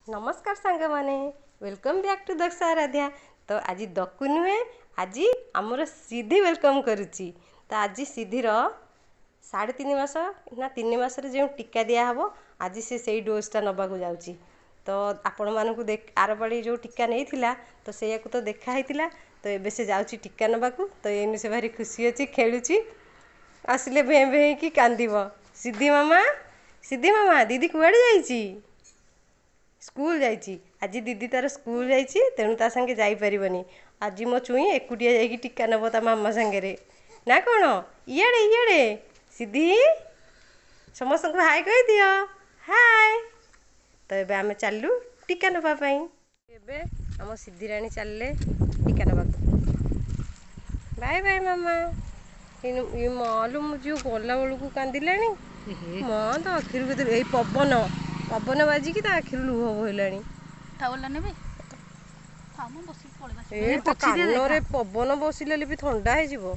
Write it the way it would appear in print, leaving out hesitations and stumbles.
नमस्कार सांग माने वेलकम बैक टू दक्ष आराध्या। तो आज दकु नुहे आज आमर सिद्धि वेलकम करुच्ची। तो आज सिद्धि 3.5 मास ना 3 मास जो टीका दिहब आज से डोजटा नबाक जाऊँगी। तो आपण मानक आर पाड़ी जो टीका नहीं थिला तो से तो देखाई तो एबे से जाऊँगी टीका नबाक। तो ये से भारी खुशी अच्छी खेलुची आसिले भे भे कि कांदिब। सिद्धि मामा दीदी कुआड़े जाइची स्कूल जाइची आज दीदी तार स्कूल जाइची तेणु ता संगे जाई परिबनी। आज मो चुई एकुटिया जाइकी टीका नब ता मामा संगे ना कौन इयाड़े इयाड़े सिद्धि समस्त को हाय कह दियो हाय। तो एबे आमे चलू टीका नबा पई। एबे हम सिद्धि रानी चलले टीका नबा। बाय बाय मामा। ये मालूम जो गला बेलू कांदिलानी माँ तो आखिर पवन पवन बाजिकी आखिर लुह बोलानी कान पवन बसिले भी थंडा हो।